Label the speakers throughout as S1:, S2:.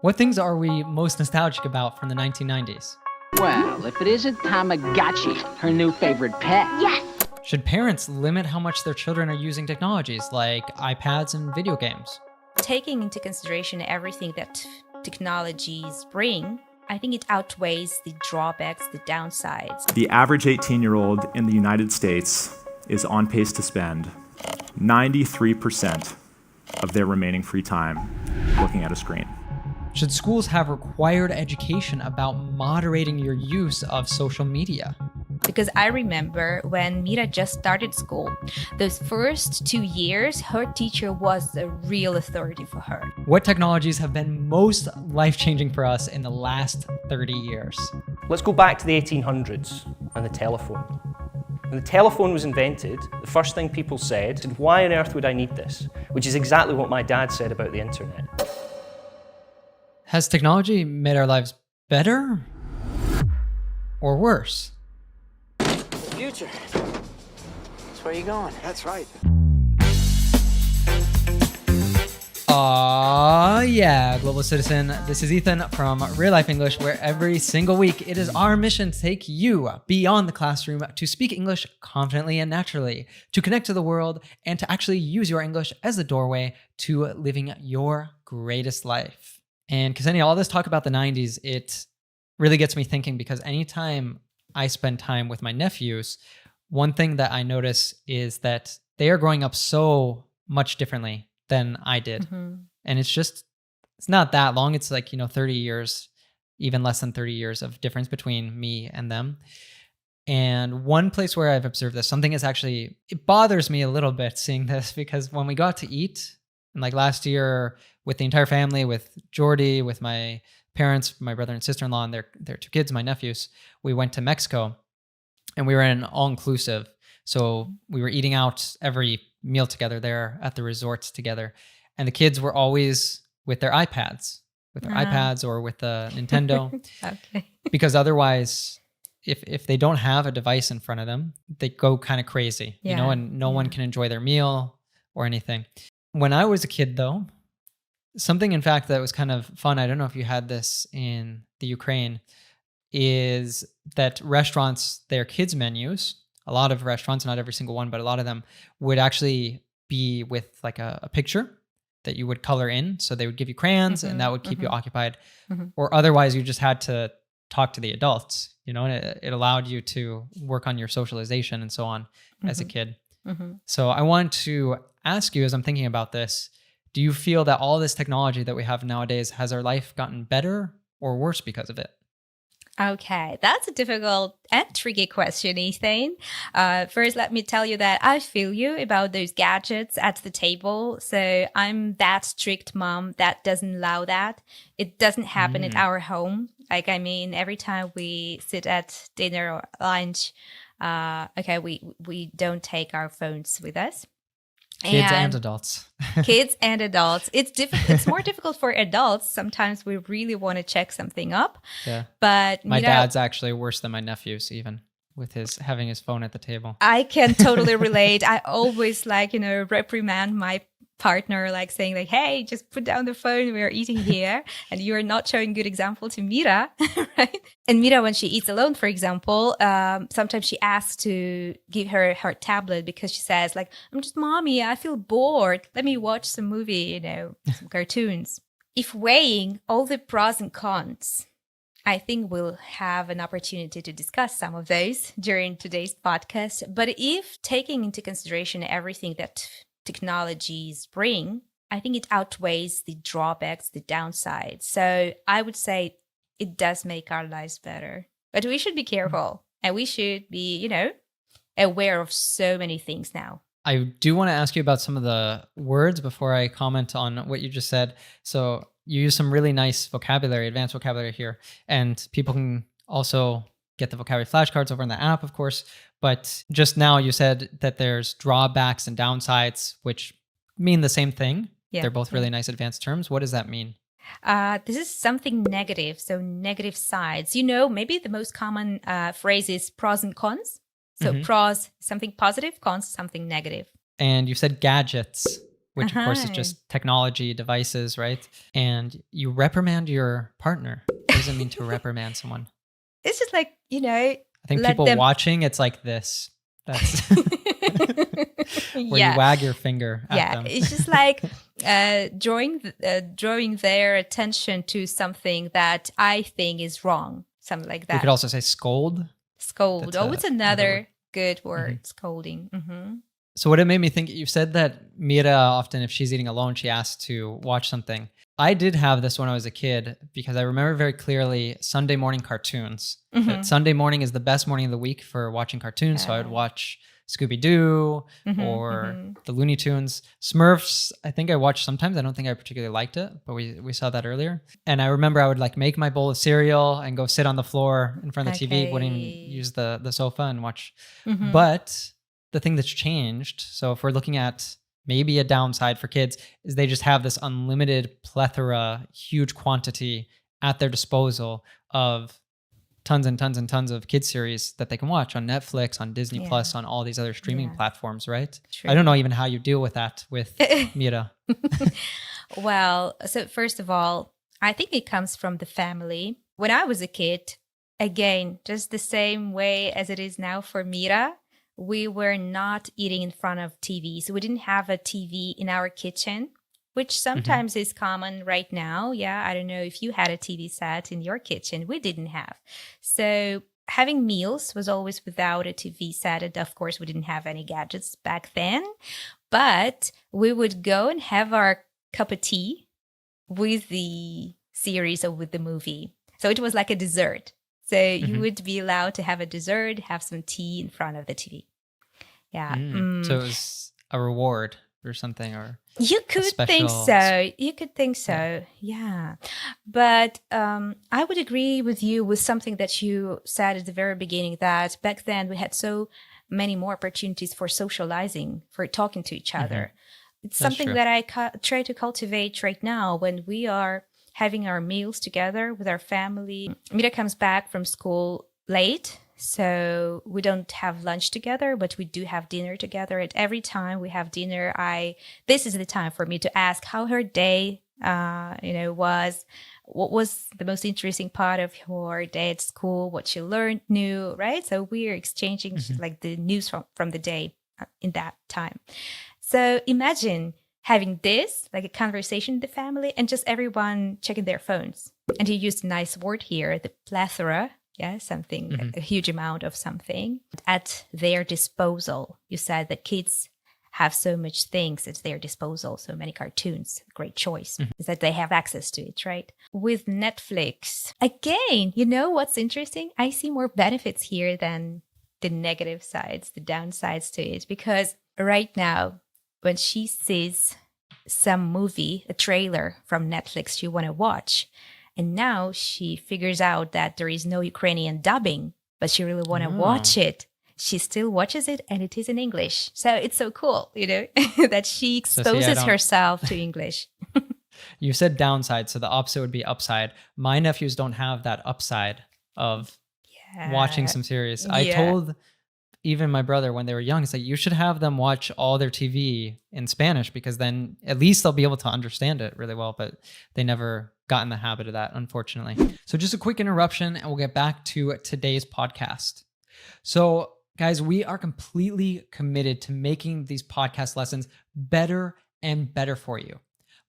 S1: What things are we most nostalgic about from the 1990s?
S2: Well, if it isn't Tamagotchi, her new favorite pet.
S3: Yes!
S1: Should parents limit how much their children are using technologies like iPads and video games?
S3: Taking into consideration everything that technologies bring, I think it outweighs the drawbacks, the downsides.
S4: The average 18-year-old in the United States is on pace to spend 93% of their remaining free time looking at a screen.
S1: Should schools have required education about moderating your use of social media?
S3: Because I remember when Mira just started school, those first 2 years, her teacher was a real authority for her.
S1: What technologies have been most life-changing for us in the last 30 years?
S5: Let's go back to the 1800s and the telephone. When the telephone was invented, the first thing people said, why on earth would I need this? Which is exactly what my dad said about the internet.
S1: Has technology made our lives better or worse?
S6: The future. That's where you're going. That's right.
S1: Yeah, global citizen. This is Ethan from Real Life English, where every single week it is our mission to take you beyond the classroom to speak English confidently and naturally, to connect to the world, and to actually use your English as the doorway to living your greatest life. And Ksenia, all this talk about the 90s, it really gets me thinking, because anytime I spend time with my nephews, one thing that I notice is that they are growing up so much differently than I did. Mm-hmm. And it's not that long. It's like, 30 years, even less than 30 years of difference between me and them. And one place where I've observed this, it bothers me a little bit seeing this, because when we got to eat, and like last year with the entire family, with Jordy, with my parents, my brother and sister-in-law, and their two kids, my nephews, we went to Mexico and we were in an all-inclusive. So we were eating out every meal together there at the resorts together. And the kids were always with their iPads, or with the Nintendo.
S3: Okay.
S1: Because otherwise, if they don't have a device in front of them, they go kind of crazy, and no one can enjoy their meal or anything. When I was a kid, though, something, in fact, that was kind of fun, I don't know if you had this in the Ukraine, is that restaurants, their kids' menus, a lot of restaurants, not every single one, but a lot of them would actually be with like a picture that you would color in. So they would give you crayons, and that would keep you occupied. Mm-hmm. Or otherwise, you just had to talk to the adults, and it allowed you to work on your socialization and so on as a kid. Mm-hmm. So I want to ask you, as I'm thinking about this, do you feel that all this technology that we have nowadays, has our life gotten better or worse because of it?
S3: Okay, that's a difficult and tricky question, Ethan. First, let me tell you that I feel you about those gadgets at the table. So I'm that strict mom that doesn't allow that. It doesn't happen at our home. Every time we sit at dinner or lunch, we don't take our phones with us.
S1: Kids and adults.
S3: Kids and adults. It's more difficult for adults. Sometimes we really want to check something up. Yeah. But
S1: my dad's actually worse than my nephews, even with having his phone at the table.
S3: I can totally relate. I always reprimand my partner, saying hey, just put down the phone, we're eating here, and you're not showing good example to Mira, right? And Mira, when she eats alone, for example, sometimes she asks to give her tablet, because she says I'm just mommy, I feel bored, let me watch some movie, some cartoons. If weighing all the pros and cons, I think we'll have an opportunity to discuss some of those during today's podcast. But if taking into consideration everything that technologies bring, I think it outweighs the drawbacks, the downsides. So I would say it does make our lives better. But we should be careful, and we should be, aware of so many things now.
S1: I do want to ask you about some of the words before I comment on what you just said. So you use some really nice vocabulary, advanced vocabulary here, and people can also get the vocabulary flashcards over in the app, of course. But just now you said that there's drawbacks and downsides, which mean the same thing. Yeah. They're both really nice advanced terms. What does that mean?
S3: This is something negative, so negative sides. Maybe the most common phrase is pros and cons. So pros, something positive, cons, something negative.
S1: And you said gadgets. which of course is just technology devices, right? And you reprimand your partner. What does it mean to reprimand someone?
S3: It's just like,
S1: I think
S3: let
S1: people
S3: them-
S1: watching, it's like this. That's where
S3: Yeah.
S1: you wag your finger at
S3: Yeah,
S1: them.
S3: it's just like drawing their attention to something that I think is wrong, something like
S1: We
S3: that.
S1: could also say scold.
S3: Scold.
S1: That's
S3: Oh, it's
S1: another
S3: another good word, scolding.
S1: So what it made me think, you said that Mira often, if she's eating alone, she asks to watch something. I did have this when I was a kid because I remember very clearly Sunday morning cartoons. That Sunday morning is the best morning of the week for watching cartoons. So I would watch Scooby-Doo or the Looney Tunes. Smurfs, I think I watched sometimes. I don't think I particularly liked it, but we saw that earlier. And I remember I would like make my bowl of cereal and go sit on the floor in front of the TV, wouldn't even use the sofa and watch. But the thing that's changed, so if we're looking at maybe a downside for kids, is they just have this unlimited plethora, huge quantity at their disposal of tons and tons and tons of kids series that they can watch on Netflix, on Disney Plus, on all these other streaming platforms, right?
S3: True.
S1: I don't know even how you deal with that with Mira.
S3: Well, so first of all, I think it comes from the family. When I was a kid, again, just the same way as it is now for Mira, we were not eating in front of TVs. We didn't have a TV in our kitchen, which sometimes is common right now. Yeah, I don't know if you had a TV set in your kitchen. We didn't have. So having meals was always without a TV set. And of course, we didn't have any gadgets back then. But we would go and have our cup of tea with the series or with the movie. So it was like a dessert. So you would be allowed to have a dessert, have some tea in front of the TV. Yeah.
S1: So it was a reward or something, or
S3: you could think
S1: special-
S3: so. You could think so. Yeah. But I would agree with you with something that you said at the very beginning, that back then we had so many more opportunities for socializing, for talking to each other. It's
S1: That's
S3: something
S1: true.
S3: that I try to cultivate right now when we are having our meals together with our family. Mira comes back from school late, so we don't have lunch together, but we do have dinner together. And every time we have dinner, this is the time for me to ask how her day, was. What was the most interesting part of her day at school? What she learned new, right? So we're exchanging like the news from the day in that time. So imagine having this, like a conversation in the family, and just everyone checking their phones. And you used a nice word here, the plethora. Yeah, something, a huge amount of something at their disposal. You said that kids have so much things at their disposal, so many cartoons, great choice, is that they have access to it, right? With Netflix, again, you know what's interesting? I see more benefits here than the negative sides, the downsides to it, because right now, when she sees some movie, a trailer from Netflix she want to watch, and now she figures out that there is no Ukrainian dubbing, but she really want to watch it. She still watches it, and it is in English. So it's so cool, that she exposes herself to English.
S1: You said downside, so the opposite would be upside. My nephews don't have that upside of watching some series. I told even my brother when they were young, it's like, you should have them watch all their TV in Spanish, because then at least they'll be able to understand it really well, but they never got in the habit of that, unfortunately. So just a quick interruption and we'll get back to today's podcast. So guys, we are completely committed to making these podcast lessons better and better for you.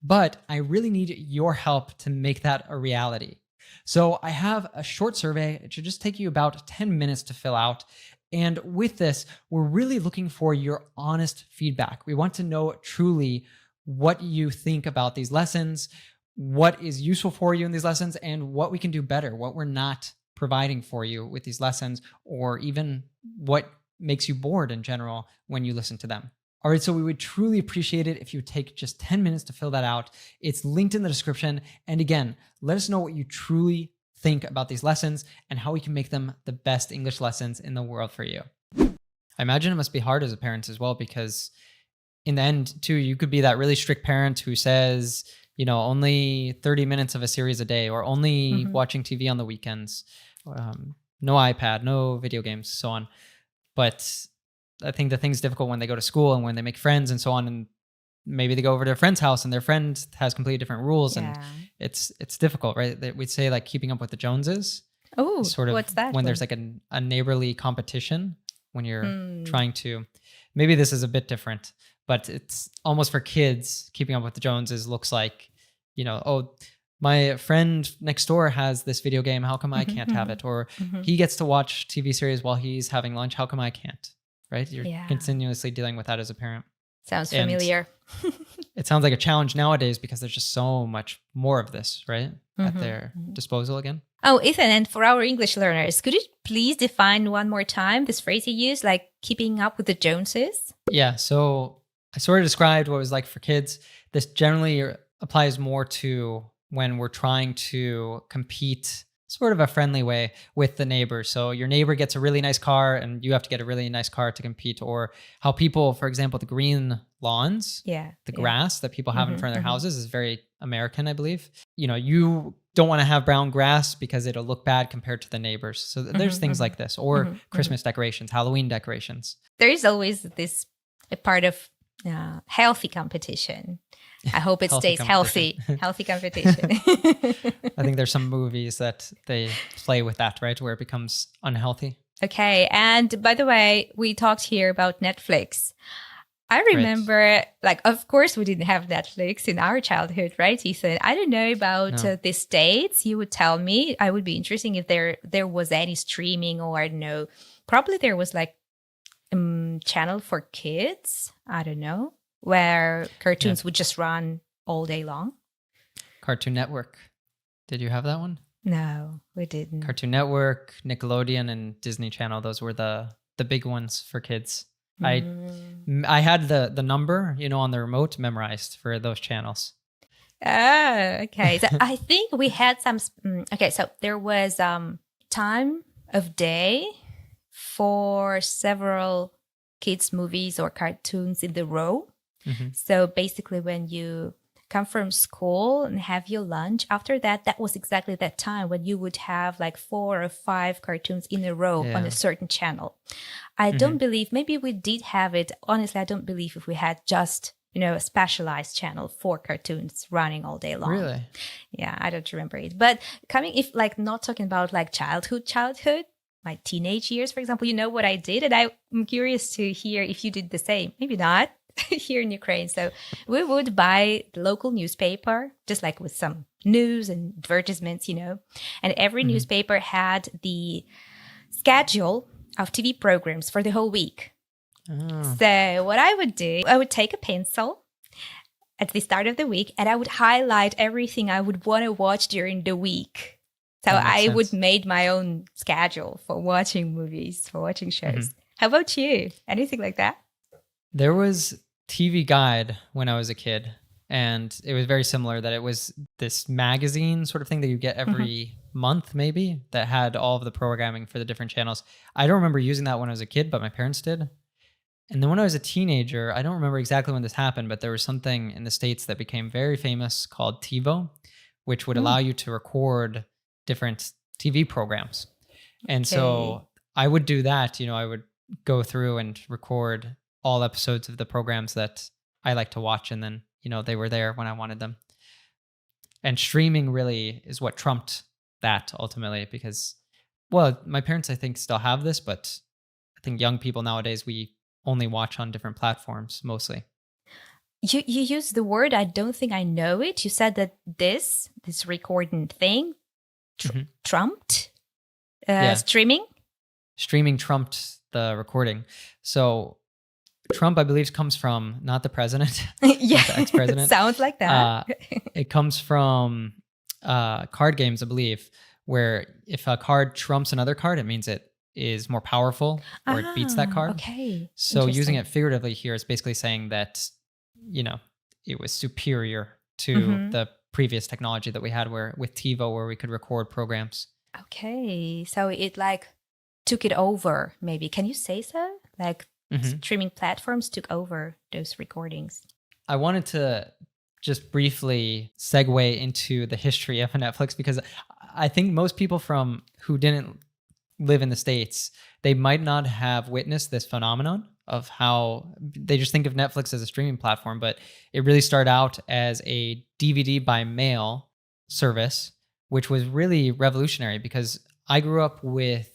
S1: But I really need your help to make that a reality. So I have a short survey. It should just take you about 10 minutes to fill out. And with this, we're really looking for your honest feedback. We want to know truly what you think about these lessons, what is useful for you in these lessons, and what we can do better, what we're not providing for you with these lessons, or even what makes you bored in general when you listen to them. All right, so we would truly appreciate it if you take just 10 minutes to fill that out. It's linked in the description. And again, let us know what you truly think about these lessons and how we can make them the best English lessons in the world for you. I imagine it must be hard as a parent as well, because in the end too, you could be that really strict parent who says, only 30 minutes of a series a day, or only watching TV on the weekends, no iPad, no video games, so on. But I think the thing's difficult when they go to school and when they make friends and so on, and maybe they go over to their friend's house and their friend has completely different rules, and
S3: Yeah.
S1: it's difficult, right? We'd say like keeping up with the Joneses.
S3: Oh,
S1: Sort of
S3: what's that?
S1: when
S3: one?
S1: there's like a neighborly competition when you're
S3: Hmm.
S1: trying to, maybe this is a bit different, but it's almost for kids. Keeping up with the Joneses looks like, oh, my friend next door has this video game, how come I can't have it? Or he gets to watch TV series while he's having lunch, how come I can't? Right? You're
S3: Yeah.
S1: continuously dealing with that as a parent.
S3: Sounds
S1: and-
S3: familiar.
S1: It sounds like a challenge nowadays because there's just so much more of this, right? At their disposal again.
S3: Oh, Ethan, and for our English learners, could you please define one more time this phrase you use, like keeping up with the Joneses?
S1: Yeah, so I sort of described what it was like for kids. This generally applies more to when we're trying to compete, sort of a friendly way, with the neighbors. So your neighbor gets a really nice car and you have to get a really nice car to compete. Or how people, for example, the green lawns,
S3: Yeah.
S1: the
S3: yeah.
S1: grass that people have in front of their houses is very American, I believe. You don't want to have brown grass because it'll look bad compared to the neighbors. So there's things like this, or Christmas decorations, Halloween decorations.
S3: There is always this a part of healthy competition. I hope it
S1: Healthy
S3: stays healthy. Healthy competition.
S1: I think there's some movies that they play with that, right? Where it becomes unhealthy.
S3: Okay. And by the way, we talked here about Netflix. I remember, like, of course, we didn't have Netflix in our childhood, right, Ethan? I don't know about
S1: No.
S3: the States. You would tell me. I would be interesting if there was any streaming, or I don't know. Probably there was like channel for kids. I don't know, where cartoons would just run all day long.
S1: Cartoon Network. Did you have that one?
S3: No, we didn't.
S1: Cartoon Network, Nickelodeon, and Disney Channel. Those were the big ones for kids. I had the number, on the remote memorized for those channels.
S3: Oh, okay. So I think we had some. Okay, so there was time of day for several kids' movies or cartoons in the row. So basically, when you come from school and have your lunch, after that was exactly that time when you would have like 4 or 5 cartoons in a row on a certain channel. I don't believe, maybe we did have it. Honestly, I don't believe if we had just, a specialized channel for cartoons running all day long.
S1: Really?
S3: Yeah, I don't remember it. But if like not talking about like childhood, my teenage years, for example, you know what I did? And I'm curious to hear if you did the same. Maybe not. Here in Ukraine. So we would buy the local newspaper, just like with some news and advertisements, and every newspaper had the schedule of TV programs for the whole week.
S1: Oh.
S3: So what I would do, I would take a pencil at the start of the week and I would highlight everything I would want to watch during the week. So
S1: That makes
S3: I would
S1: sense.
S3: make my own schedule for watching movies, for watching shows. How about you? Anything like that?
S1: There was TV Guide when I was a kid, and it was very similar, that it was this magazine sort of thing that you get every month, maybe, that had all of the programming for the different channels. I don't remember using that when I was a kid, but my parents did. And then when I was a teenager, I don't remember exactly when this happened, but there was something in the States that became very famous called TiVo, which would allow you to record different TV programs. And so I would do that, I would go through and record all episodes of the programs that I like to watch, and then, they were there when I wanted them. And streaming really is what trumped that ultimately, because, well, my parents, I think, still have this, but I think young people nowadays, we only watch on different platforms mostly.
S3: You used the word, I don't think I know it. You said that this recording thing trumped streaming?
S1: Streaming trumped the recording. So Trump, I believe, comes from not the president,
S3: Yeah,
S1: not the ex-president.
S3: Sounds like that.
S1: It comes from card games, I believe, where if a card trumps another card, it means it is more powerful, or it beats that card.
S3: Okay.
S1: So using
S3: Interesting.
S1: it figuratively here is basically saying that, it was superior to the previous technology that we had with TiVo, where we could record programs.
S3: Okay. So it like took it over, maybe. Can you say so? Like streaming platforms took over those recordings.
S1: I wanted to just briefly segue into the history of Netflix, because I think most people who didn't live in the States, they might not have witnessed this phenomenon of how they just think of Netflix as a streaming platform, but it really started out as a DVD by mail service, which was really revolutionary because I grew up with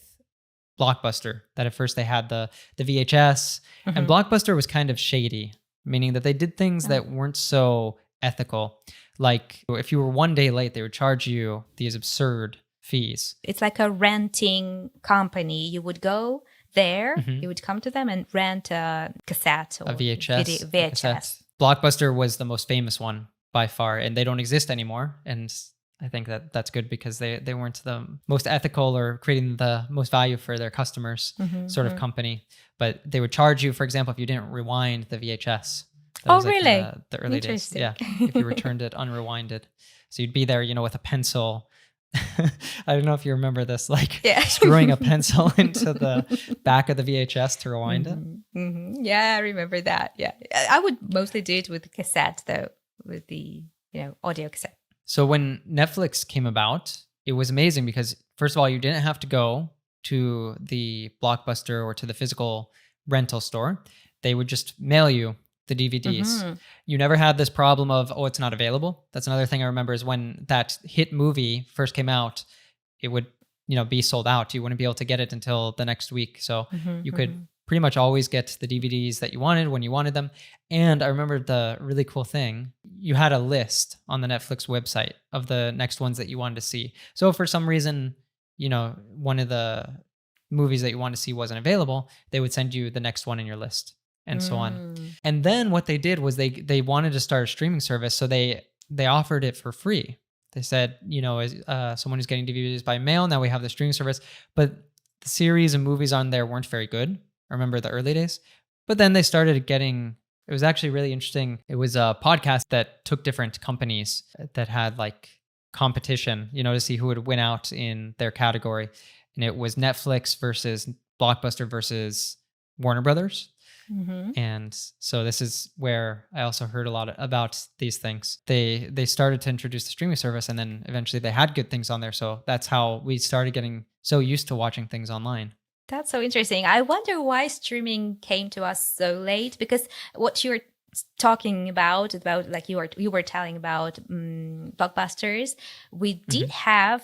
S1: Blockbuster, that at first they had the VHS, and Blockbuster was kind of shady, meaning that they did things that weren't so ethical. Like if you were one day late, they would charge you these absurd fees.
S3: It's like a renting company. You would go there, you would come to them and rent a cassette or
S1: A VHS.
S3: VHS.
S1: Cassette. Blockbuster was the most famous one by far, and they don't exist anymore. And I think that that's good because they weren't the most ethical or creating the most value for their customers sort of company. But they would charge you, for example, if you didn't rewind the VHS. That was like
S3: really?
S1: The early days. Yeah. If you returned it unrewinded. So you'd be there, with a pencil. I don't know if you remember this, like screwing a pencil into the back of the VHS to rewind it.
S3: Yeah, I remember that. Yeah. I would mostly do it with the cassette though, with the, audio cassette.
S1: So when Netflix came about, it was amazing because first of all, you didn't have to go to the Blockbuster or to the physical rental store. They would just mail you the DVDs. You never had this problem of, it's not available. That's another thing I remember is when that hit movie first came out, it would, be sold out. You wouldn't be able to get it until the next week. So you could pretty much always get the DVDs that you wanted when you wanted them. And I remember the really cool thing, you had a list on the Netflix website of the next ones that you wanted to see. So if for some reason, one of the movies that you wanted to see wasn't available, they would send you the next one in your list. And so on. And then what they did was they wanted to start a streaming service. So they offered it for free. They said, as someone who's getting DVDs by mail, now we have the streaming service. But the series and movies on there weren't very good. I remember the early days. But then they started getting, it was actually really interesting. It was a podcast that took different companies that had like competition, to see who would win out in their category. And it was Netflix versus Blockbuster versus Warner Brothers. And so this is where I also heard a lot about these things. They started to introduce the streaming service, and then eventually they had good things on there. So that's how we started getting so used to watching things online.
S3: That's so interesting. I wonder why streaming came to us so late, because what you're talking about like you were telling about Blockbusters, we did have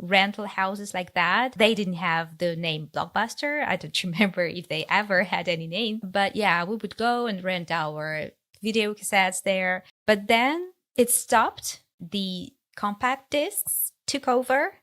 S3: rental houses like that. They didn't have the name Blockbuster. I don't remember if they ever had any name. But yeah, we would go and rent our video cassettes there. But then it stopped. The compact discs took over,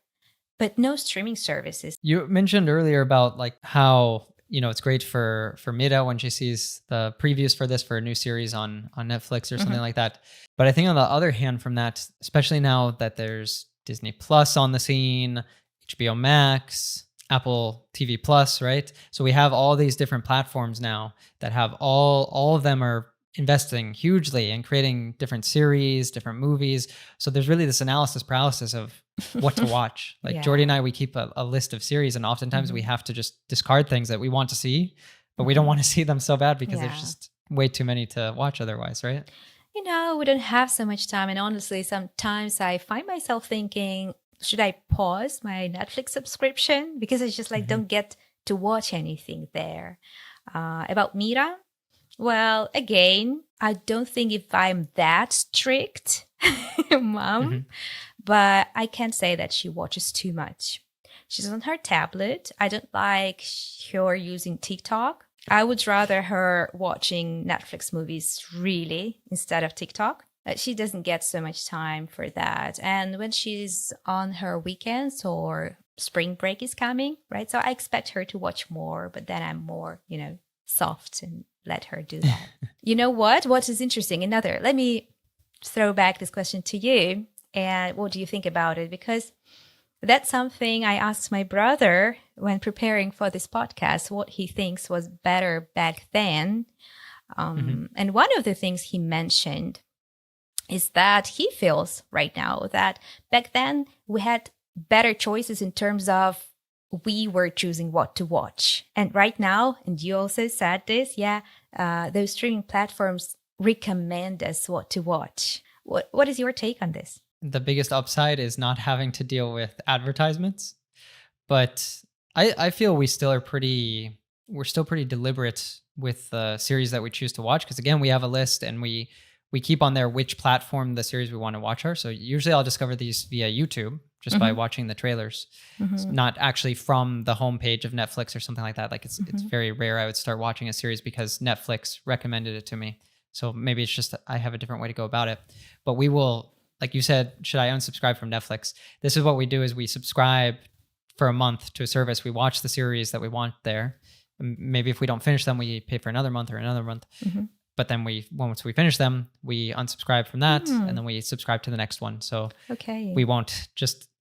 S3: but no streaming services.
S1: You mentioned earlier about like how, it's great for Mira when she sees the previews for a new series on Netflix or something like that. But I think on the other hand from that, especially now that there's Disney Plus on the scene, HBO Max, Apple TV Plus, right? So we have all these different platforms now that have all of them are investing hugely in creating different series, different movies. So there's really this analysis paralysis of what to watch. Like Jordy and I, we keep a list of series, and oftentimes we have to just discard things that we want to see, but we don't want to see them so bad because there's just way too many to watch otherwise, right?
S3: We don't have so much time. And honestly, sometimes I find myself thinking, should I pause my Netflix subscription? Because I just don't get to watch anything there. About Mira, well, again, I don't think if I'm that strict, mom, but I can't say that she watches too much. She's on her tablet. I don't like her using TikTok. I would rather her watching Netflix movies really instead of TikTok. She doesn't get so much time for that. And when she's on her weekends or spring break is coming, right? So I expect her to watch more, but then I'm more, soft and let her do that. You know what? What is interesting? Let me throw back this question to you. And what do you think about it? Because that's something I asked my brother when preparing for this podcast, what he thinks was better back then. And one of the things he mentioned is that he feels right now that back then we had better choices in terms of we were choosing what to watch. And right now, and you also said this, those streaming platforms recommend us what to watch. What is your take on this?
S1: The biggest upside is not having to deal with advertisements. But I feel we still are pretty we're still pretty deliberate with the series that we choose to watch. Because again, we have a list and we keep on there which platform the series we want to watch are. So usually I'll discover these via YouTube just by watching the trailers. It's not actually from the homepage of Netflix or something like that. Like it's very rare I would start watching a series because Netflix recommended it to me. So maybe it's just I have a different way to go about it. But we will, like you said, should I unsubscribe from Netflix? This is what we do: is we subscribe for a month to a service. We watch the series that we want there. Maybe if we don't finish them, we pay for another month or another month. But then once we finish them, we unsubscribe from that and then we subscribe to the next one. So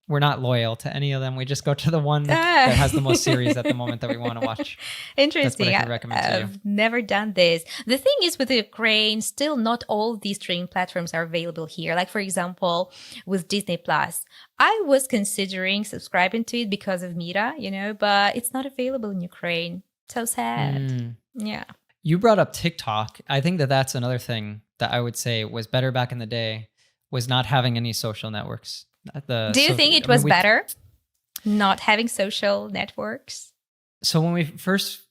S1: we're not loyal to any of them. We just go to the one that has the most series at the moment that we want to watch.
S3: Interesting.
S1: That's what I can recommend to you.
S3: I've never done this. The thing is, with Ukraine, still not all these streaming platforms are available here. Like, for example, with Disney Plus, I was considering subscribing to it because of Mira, but it's not available in Ukraine. So sad. Yeah.
S1: You brought up TikTok. I think that that's another thing that I would say was better back in the day, was not having any social networks.
S3: Do you think it was better not having social networks?
S1: So when we first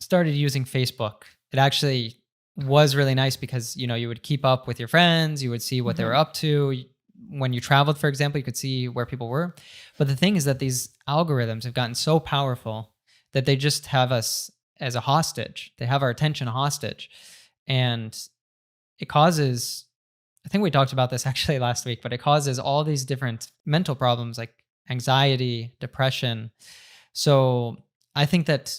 S1: started using Facebook, it actually was really nice because, you would keep up with your friends. You would see what they were up to. When you traveled, for example, you could see where people were. But the thing is that these algorithms have gotten so powerful that they just have us as a hostage. They have our attention hostage. And it causes, I think we talked about this actually last week, but it causes all these different mental problems like anxiety, depression. So I think that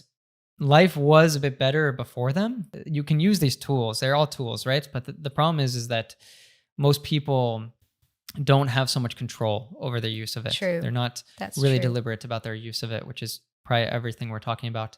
S1: life was a bit better before them. You can use these tools. They're all tools, right? But the problem is that most people don't have so much control over their use of it.
S3: True.
S1: They're not
S3: That's
S1: really
S3: true.
S1: deliberate about their use of it, which is probably everything we're talking about.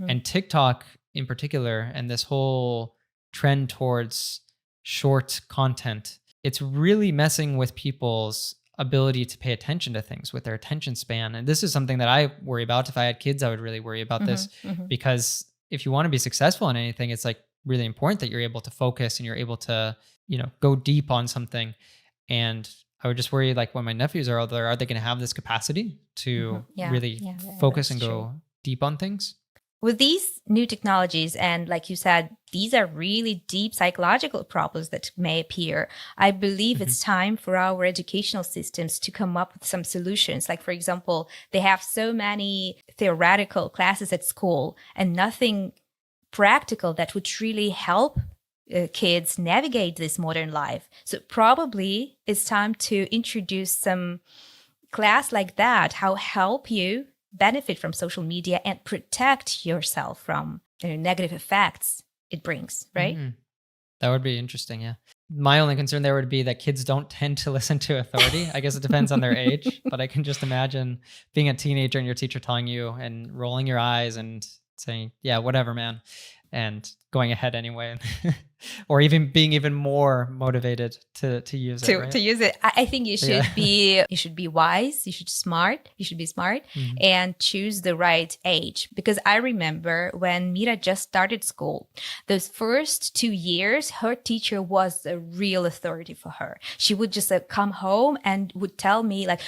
S1: And TikTok in particular, and this whole trend towards short content, it's really messing with people's ability to pay attention to things, with their attention span. And this is something that I worry about. If I had kids, I would really worry about this, because if you want to be successful in anything, it's like really important that you're able to focus and you're able to, go deep on something. And I would just worry, like when my nephews are older, are they going to have this capacity to really focus and go deep on things?
S3: With these new technologies, and like you said, these are really deep psychological problems that may appear. I believe it's time for our educational systems to come up with some solutions. Like, for example, they have so many theoretical classes at school and nothing practical that would really help kids navigate this modern life. So probably it's time to introduce some class like that, how help you benefit from social media and protect yourself from negative effects it brings, right?
S1: That would be interesting, yeah. My only concern there would be that kids don't tend to listen to authority. I guess it depends on their age, but I can just imagine being a teenager and your teacher telling you and rolling your eyes and saying, yeah, whatever, man, and going ahead anyway. Or even being even more motivated to use it. Right?
S3: To use it. I think you should be wise, you should be smart and choose the right age. Because I remember when Mira just started school, those first 2 years, her teacher was a real authority for her. She would just come home and would tell me like,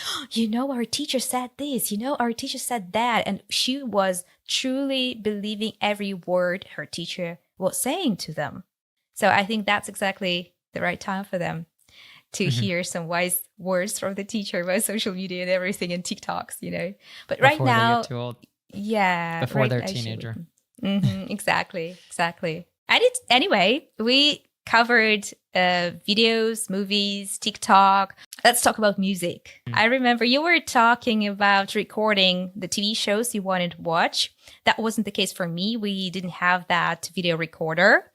S3: our teacher said this, our teacher said that. And she was truly believing every word her teacher was saying to them. So I think that's exactly the right time for them to hear some wise words from the teacher about social media and everything and TikToks, But right now,
S1: they get too old.
S3: Yeah.
S1: Before
S3: right,
S1: they're a teenager.
S3: Exactly. And anyway, we covered videos, movies, TikTok. Let's talk about music. I remember you were talking about recording the TV shows you wanted to watch. That wasn't the case for me. We didn't have that video recorder.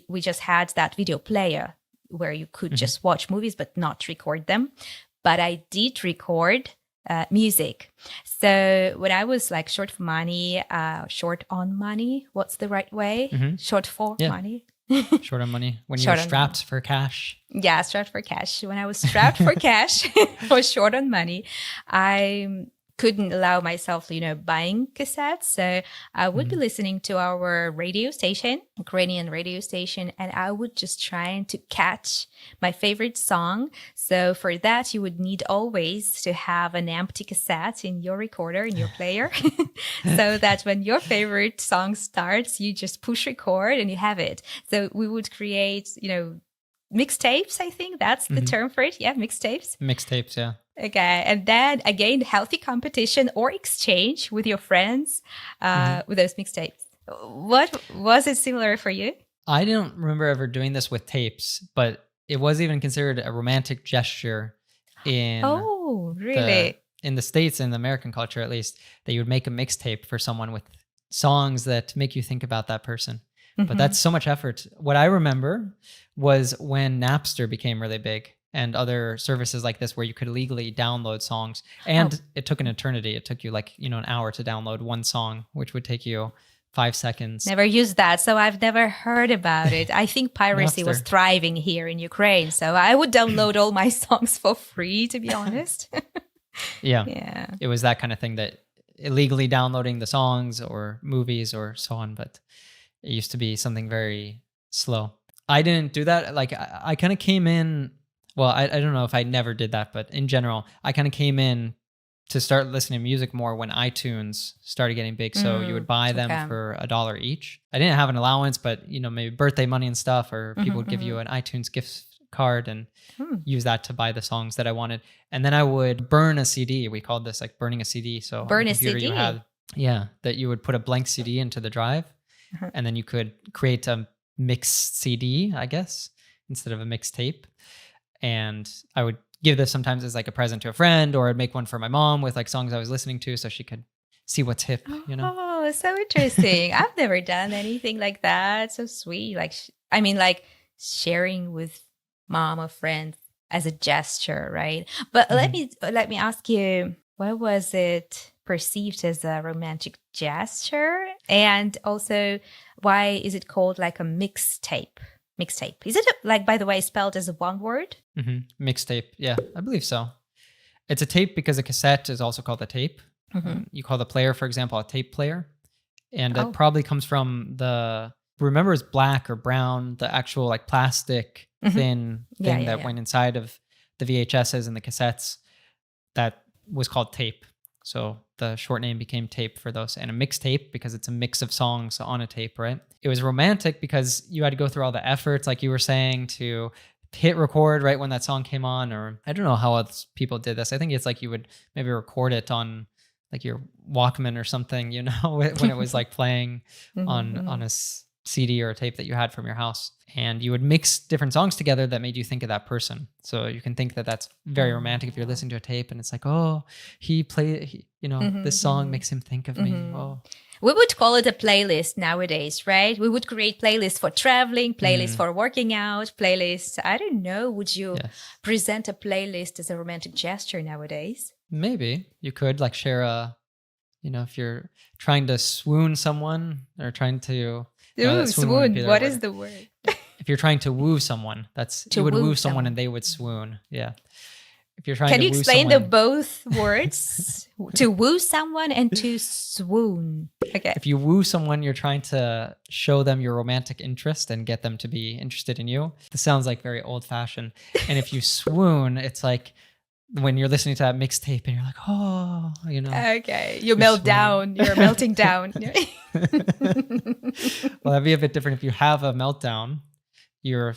S3: We just had that video player where you could just watch movies but not record them. But I did record music. So when I was like short on money, what's the right way? Short for money.
S1: Short on money. When you're strapped for cash.
S3: Yeah, strapped for cash. When I was strapped for cash, was short on money, I couldn't allow myself, buying cassettes. So I would be listening to our radio station, Ukrainian radio station, and I would just try to catch my favorite song. So for that, you would need always to have an empty cassette in your recorder, in your player, so that when your favorite song starts, you just push record and you have it. So we would create, mixtapes, I think that's the term for it. Yeah, mixtapes.
S1: Mixtapes, yeah.
S3: Okay. And then again, healthy competition or exchange with your friends with those mixtapes. What was it similar for you?
S1: I don't remember ever doing this with tapes, but it was even considered a romantic gesture in
S3: Oh, really?
S1: in the States, in the American culture at least, that you would make a mixtape for someone with songs that make you think about that person. But that's so much effort. What I remember was when Napster became really big and other services like this where you could legally download songs. And it took an eternity. It took you an hour to download one song, which would take you 5 seconds.
S3: Never used that, so I've never heard about it. I think piracy was
S1: Napster.
S3: thriving here in Ukraine, so I would download all my songs for free, to be honest.
S1: Yeah.
S3: Yeah.
S1: It was that kind of thing, that illegally downloading the songs or movies or so on, but it used to be something very slow. I didn't do that. I kind of came in, well, I don't know if I never did that, but in general, I kind of came in to start listening to music more when iTunes started getting big. So you would buy them for $1 each. I didn't have an allowance, but maybe birthday money and stuff, or people would give you an iTunes gift card and use that to buy the songs that I wanted. And then I would burn a CD. We called this burning a CD. So
S3: Burn
S1: on the
S3: a
S1: computer
S3: CD?
S1: you had, that you would put a blank CD into the drive, and then you could create a mixed CD, I guess, instead of a mixtape. And I would give this sometimes as a present to a friend, or I'd make one for my mom with songs I was listening to so she could see what's hip,
S3: Oh, so interesting. I've never done anything like that. So sweet. Sharing with mom or friends as a gesture, right? But let me ask you, why was it perceived as a romantic gesture? And also, why is it called a mixtape? Mixtape. Is it by the way, spelled as one word?
S1: Mixtape. Yeah, I believe so. It's a tape because a cassette is also called a tape. You call the player, for example, a tape player. And it probably comes from remember it's black or brown, the actual plastic thin thing that went inside of the VHSs and the cassettes. That was called tape. So the short name became tape for those. And a mixtape because it's a mix of songs on a tape, right? It was romantic because you had to go through all the efforts, like you were saying, to hit record right when that song came on. Or I don't know how else people did this. I think it's you would maybe record it on your Walkman or something, when it was playing on a CD or a tape that you had from your house. And you would mix different songs together that made you think of that person. So you can think that that's very romantic if you're listening to a tape and it's he played, this song makes him think of me. Oh.
S3: We would call it a playlist nowadays, right? We would create playlists for traveling, playlists for working out, playlists. I don't know. Would you present a playlist as a romantic gesture nowadays?
S1: Maybe you could share if you're trying to swoon someone or trying to
S3: swoon. What is the word?
S1: If you're trying to woo someone, you would woo someone and they would swoon. Yeah. If you're trying to woo someone.
S3: Can you explain the both words? To woo someone and to swoon. Okay.
S1: If you woo someone, you're trying to show them your romantic interest and get them to be interested in you. This sounds very old fashioned. And if you swoon, it's when you're listening to that mixtape and you're oh,
S3: Okay. You melt down. You're melting down.
S1: Well, that'd be a bit different. If you have a meltdown, you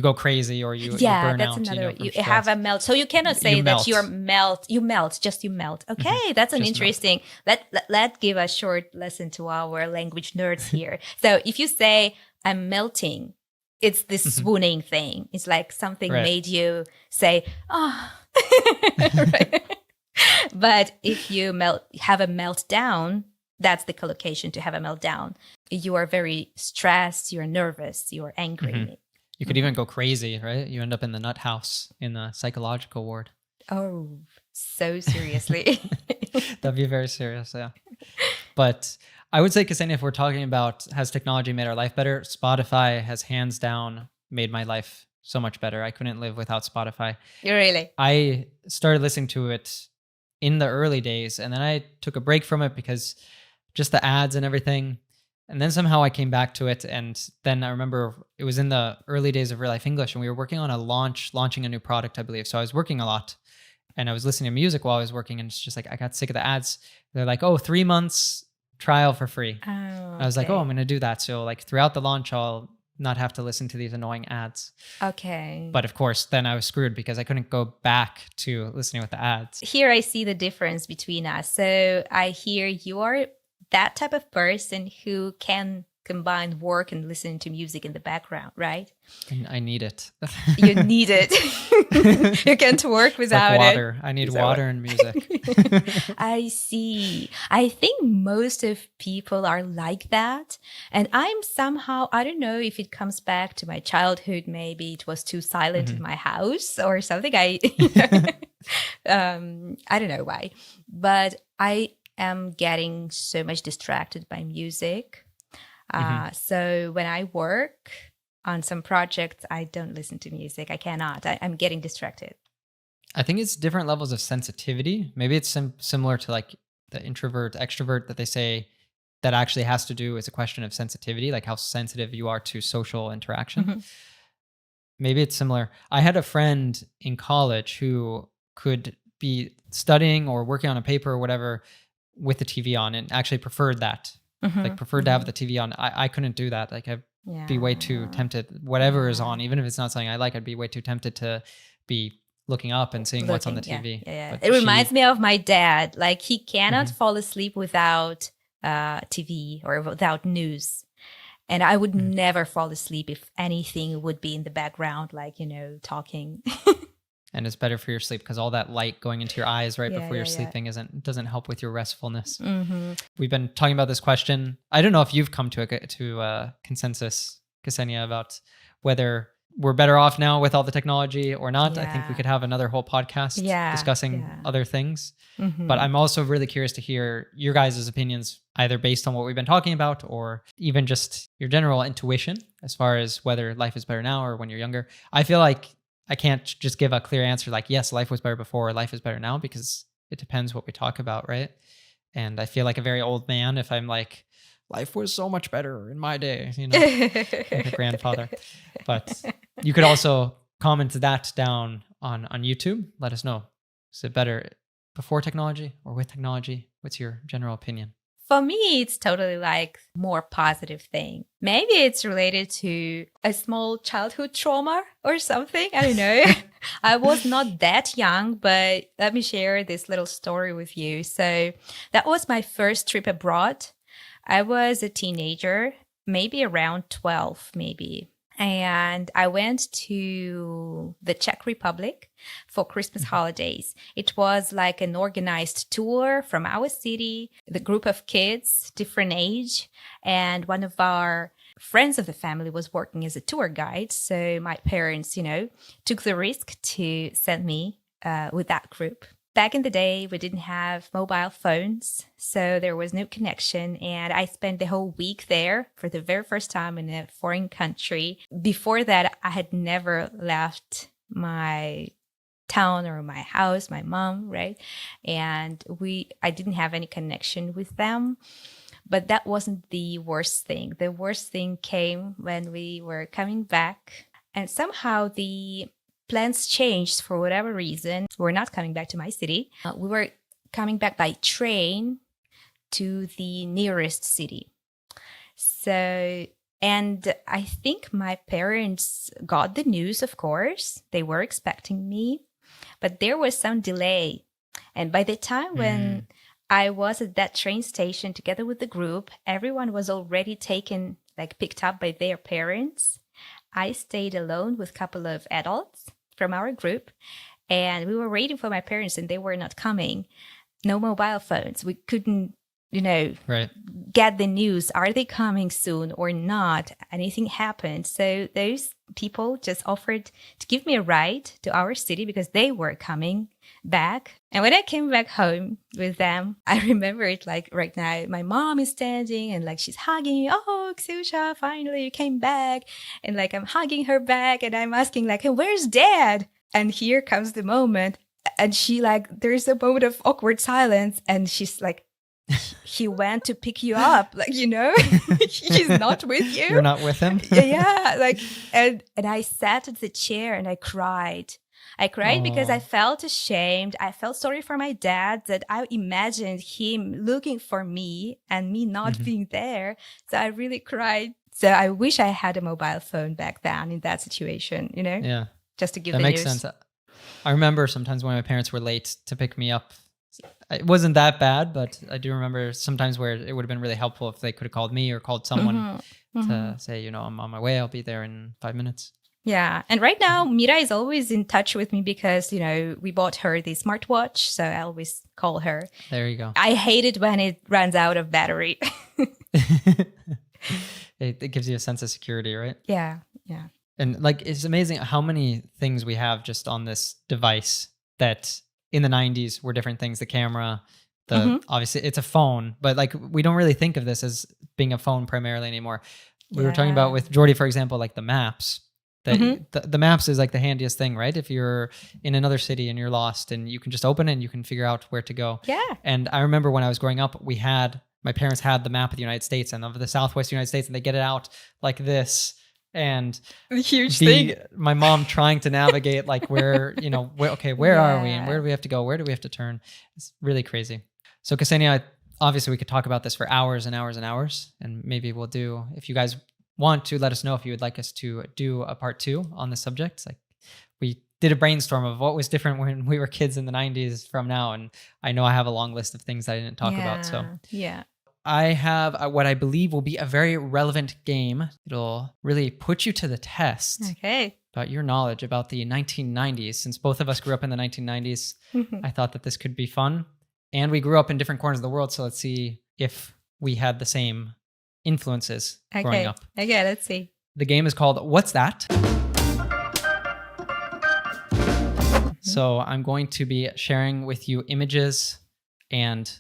S1: go crazy or you burn out.
S3: That's another. You have a melt. So you cannot say that you melt. You melt. Okay, that's an interesting. Let's give a short lesson to our language nerds here. So if you say I'm melting, it's this swooning thing. It's something made you say, oh. Right. But if you have a meltdown, that's the collocation to have a meltdown. You are very stressed, you're nervous, you're angry.
S1: You could even go crazy, right? You end up in the nut house in the psychological ward.
S3: Oh, so seriously.
S1: That'd be very serious, yeah. But I would say, Ksenia, if we're talking about has technology made our life better, Spotify has hands down made my life so much better. I couldn't live without Spotify.
S3: Really?
S1: I started listening to it in the early days. And then I took a break from it because just the ads and everything. And then somehow I came back to it. And then I remember it was in the early days of Real Life English, and we were working on launching a new product, I believe. So I was working a lot and I was listening to music while I was working, and it's just like, I got sick of the ads. They're like, oh, 3 months trial for free.
S3: Oh,
S1: I was like, oh, I'm going to do that. So like throughout the launch, I'll not have to listen to these annoying ads.
S3: Okay.
S1: But of course, then I was screwed because I couldn't go back to listening with the ads.
S3: Here I see the difference between us. So I hear you are that type of person who can combine work and listening to music in the background, right?
S1: And I need it.
S3: You need it. You can't work without
S1: like water.
S3: it.
S1: I need water and music.
S3: I see. I think most of people are like that. And I'm somehow, I don't know if it comes back to my childhood. Maybe it was too silent in my house or something. I don't know why. But I am getting so much distracted by music. So when I work on some projects, I don't listen to music. I cannot. I'm getting distracted.
S1: I think it's different levels of sensitivity. Maybe it's similar to like the introvert, extrovert that they say that actually has to do, it's a question of sensitivity, like how sensitive you are to social interaction. Maybe it's similar. I had a friend in college who could be studying or working on a paper or whatever with the TV on, and actually preferred that. Like preferred to have the TV on. I couldn't do that. Like I'd be way too tempted. Whatever is on, even if it's not something I like, I'd be way too tempted to be looking up and seeing what's on the TV.
S3: Yeah. It reminds me of my dad. Like he cannot fall asleep without TV or without news. And I would never fall asleep if anything would be in the background, like, talking.
S1: And it's better for your sleep because all that light going into your eyes right before you're sleeping doesn't help with your restfulness. We've been talking about this question. I don't know if you've come to a consensus, Ksenia, about whether we're better off now with all the technology or not. I think we could have another whole podcast discussing other things. But I'm also really curious to hear your guys' opinions, either based on what we've been talking about or even just your general intuition as far as whether life is better now or when you're younger. I feel like I can't just give a clear answer like, yes, life was better before or life is better now, because it depends what we talk about, right? And I feel like a very old man if I'm like, life was so much better in my day, like a grandfather. But you could also comment that down on YouTube. Let us know. Is it better before technology or with technology? What's your general opinion?
S3: For me, it's totally like more positive thing. Maybe it's related to a small childhood trauma or something. I don't know. I was not that young, but let me share this little story with you. So that was my first trip abroad. I was a teenager, maybe around 12, maybe. And I went to the Czech Republic for Christmas holidays. It was like an organized tour from our city, the group of kids, different age. And one of our friends of the family was working as a tour guide. So my parents, took the risk to send me with that group. Back in the day, we didn't have mobile phones, so there was no connection. And I spent the whole week there for the very first time in a foreign country. Before that, I had never left my town or my house, my mom, right? And I didn't have any connection with them. But that wasn't the worst thing. The worst thing came when we were coming back. And somehow the plans changed for whatever reason. We're not coming back to my city. We were coming back by train to the nearest city. So, and I think my parents got the news, of course. They were expecting me, but there was some delay. And by the time when I was at that train station together with the group, everyone was already picked up by their parents. I stayed alone with a couple of adults from our group, and we were waiting for my parents and they were not coming. No mobile phones. We couldn't, get the news. Are they coming soon or not? Anything happened. So those people just offered to give me a ride to our city because they were coming back. And when I came back home with them, I remember it like right now. My mom is standing and like she's hugging me. Oh, Ksusha, finally you came back. And like I'm hugging her back and I'm asking like, hey, where's dad? And here comes the moment. And she like, there's a moment of awkward silence. And she's like, he went to pick you up. Like, he's not with you.
S1: You're not with him?
S3: Yeah. Like, and I sat at the chair and I cried. Because I felt ashamed. I felt sorry for my dad, that I imagined him looking for me and me not being there. So I really cried. So I wish I had a mobile phone back then in that situation,
S1: Yeah.
S3: just to give
S1: That
S3: the
S1: makes
S3: news.
S1: sense. I remember sometimes when my parents were late to pick me up. It wasn't that bad, but I do remember sometimes where it would have been really helpful if they could have called me or called someone to say, I'm on my way. I'll be there in 5 minutes.
S3: Yeah. And right now, Mira is always in touch with me because, we bought her the smartwatch. So I always call her.
S1: There you go.
S3: I hate it when it runs out of battery.
S1: It gives you a sense of security, right?
S3: Yeah. Yeah.
S1: And like, it's amazing how many things we have just on this device that in the 90s were different things. The camera, obviously it's a phone, but like we don't really think of this as being a phone primarily anymore. We were talking about with Jordy, for example, like the maps. The maps is like the handiest thing, right? If you're in another city and you're lost and you can just open it and you can figure out where to go.
S3: Yeah.
S1: And I remember when I was growing up, my parents had the map of the United States and of the Southwest United States, and they get it out like this. And
S3: a huge thing.
S1: My mom trying to navigate like where, where are we and where do we have to go? Where do we have to turn? It's really crazy. So Ksenia, obviously we could talk about this for hours and hours and hours. And maybe we'll do, if you guys want to, let us know if you would like us to do a part 2 on this subject. Like we did a brainstorm of what was different when we were kids in the 90s from now. And I know I have a long list of things that I didn't talk about. So
S3: yeah.
S1: I have what I believe will be a very relevant game. It'll really put you to the test about your knowledge about the 1990s. Since both of us grew up in the 1990s, I thought that this could be fun. And we grew up in different corners of the world. So let's see if we had the same influences growing up.
S3: Okay, let's see.
S1: The game is called What's That? So I'm going to be sharing with you images, and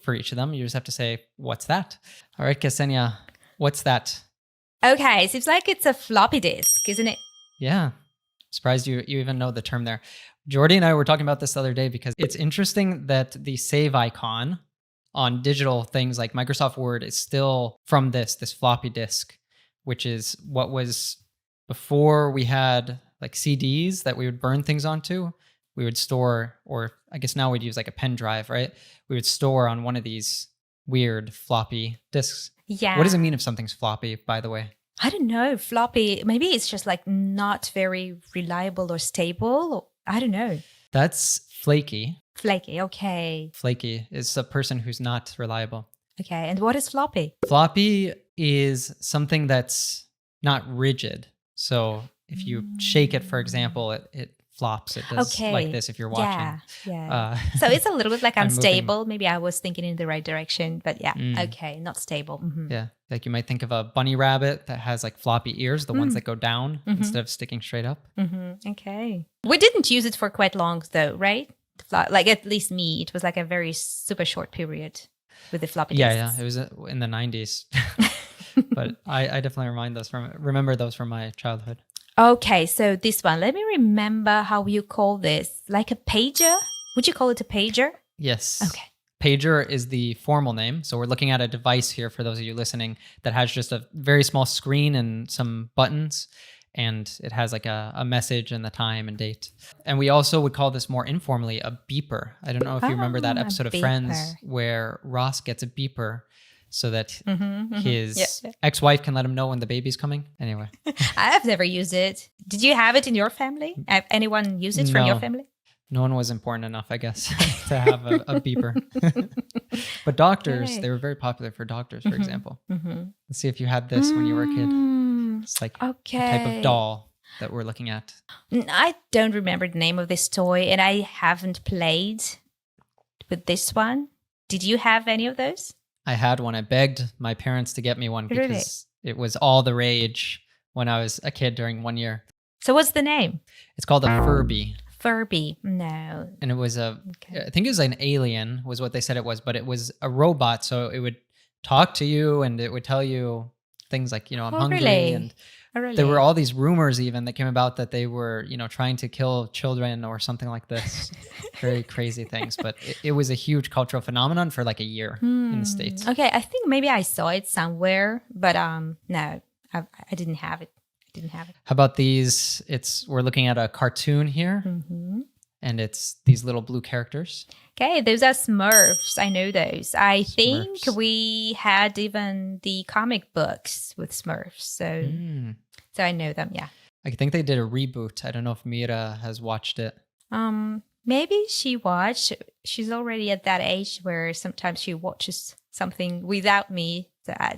S1: for each of them, you just have to say, what's that? All right, Ksenia, what's that?
S3: Okay, seems like it's a floppy disk, isn't it?
S1: Yeah. Surprised you even know the term there. Jordy and I were talking about this the other day because it's interesting that the save icon on digital things like Microsoft Word is still from this floppy disk, which is what was before we had like CDs that we would burn things onto. We would store, or I guess now we'd use like a pen drive, right? We would store on one of these weird floppy disks.
S3: Yeah.
S1: What does it mean if something's floppy, by the way?
S3: I don't know. Floppy, maybe it's just like not very reliable or stable. I don't know.
S1: That's flaky.
S3: Flaky, okay.
S1: Flaky is a person who's not reliable.
S3: Okay, and what is floppy?
S1: Floppy is something that's not rigid. So if you shake it, for example, it flops. It does like this if you're watching.
S3: Yeah. So it's a little bit like
S1: I'm
S3: unstable. Maybe I was thinking in the right direction, but okay, not stable.
S1: Yeah, like you might think of a bunny rabbit that has like floppy ears, the ones that go down instead of sticking straight up.
S3: Okay. We didn't use it for quite long though, right? Like at least me, it was like a very super short period with the floppy disks.
S1: Yeah, it was in the 90s. But I definitely remember those from my childhood.
S3: Okay, so this one, let me remember how you call this. Like a pager? Would you call it a pager?
S1: Yes.
S3: Okay.
S1: Pager is the formal name. So we're looking at a device here for those of you listening that has just a very small screen and some buttons. And it has like a message and the time and date. And we also would call this more informally a beeper. I don't know if you remember that episode of Friends where Ross gets a beeper so that his ex-wife can let him know when the baby's coming. Anyway.
S3: I've never used it. Did you have it in your family? Have anyone use it from your family?
S1: No one was important enough, I guess, to have a beeper. But doctors, they were very popular for doctors, for example. Let's see if you had this when you were a kid. It's like a type of doll that we're looking at.
S3: I don't remember the name of this toy, and I haven't played with this one. Did you have any of those?
S1: I had one. I begged my parents to get me one because it was all the rage when I was a kid during 1 year.
S3: So what's the name?
S1: It's called a Furby.
S3: Furby. No.
S1: And it was I think it was an alien was what they said it was, but it was a robot. So it would talk to you and it would tell you things like, I'm hungry. And
S3: Oh, really?
S1: There were all these rumors even that came about that they were, trying to kill children or something like this. Very crazy things. But it was a huge cultural phenomenon for like a year in the States.
S3: Okay, I think maybe I saw it somewhere, but no, I didn't have it.
S1: How about these? We're looking at a cartoon here, and it's these little blue characters.
S3: Okay, those are Smurfs. I know those. I think
S1: Smurfs.
S3: we had even the comic books with Smurfs. So I know them, yeah.
S1: I think they did a reboot. I don't know if Mira has watched it.
S3: Maybe she watched. She's already at that age where sometimes she watches something without me. So I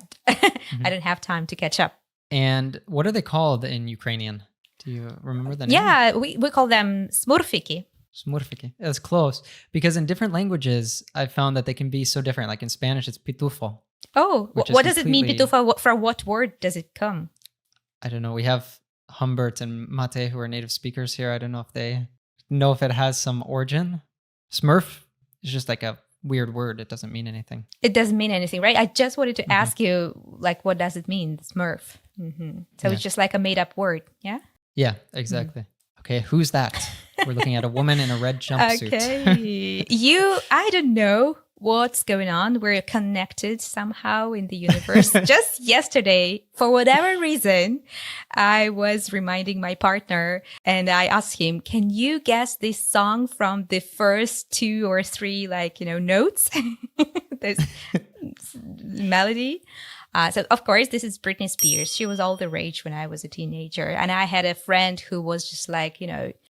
S3: don't have time to catch up.
S1: And what are they called in Ukrainian? Do you remember the name?
S3: Yeah, we call them smurfiki.
S1: Smurfiki. That's close. Because in different languages, I've found that they can be so different. Like in Spanish, it's pitufo.
S3: Oh,
S1: Which is
S3: what does it mean,
S1: completely-
S3: pitufo? From what word does it come?
S1: I don't know. We have Humbert and Mate who are native speakers here. I don't know if they know if it has some origin. Smurf is just like a weird word. It doesn't mean anything.
S3: It doesn't mean anything, right? I just wanted to ask you, like, what does it mean, Smurf? So
S1: Yeah.
S3: it's just like a made-up word, yeah?
S1: Yeah, exactly. Okay, who's that? We're looking at a woman in a red jumpsuit.
S3: Okay. I don't know what's going on. We're connected somehow in the universe. Just yesterday, for whatever reason, I was reminding my partner and I asked him, can you guess this song from the first 2 or 3, notes? This melody. So, of course, this is Britney Spears. She was all the rage when I was a teenager. And I had a friend who was just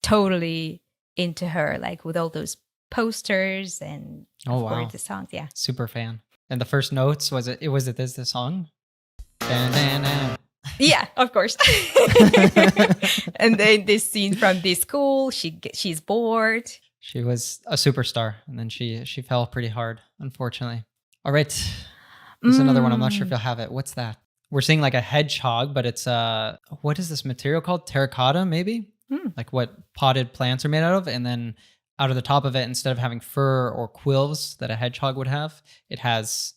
S3: totally into her, with all those posters and
S1: Oh,
S3: of
S1: wow.
S3: course the songs. Yeah.
S1: Super fan. And the first notes, was it the song? Ba-na-na.
S3: Yeah, of course. And then this scene from this school, she's bored.
S1: She was a superstar, and then she fell pretty hard, unfortunately. All right. There's another one. I'm not sure if you'll have it. What's that? We're seeing like a hedgehog, but it's what is this material called? Terracotta, maybe? Like what potted plants are made out of. And then out of the top of it, instead of having fur or quills that a hedgehog would have, it has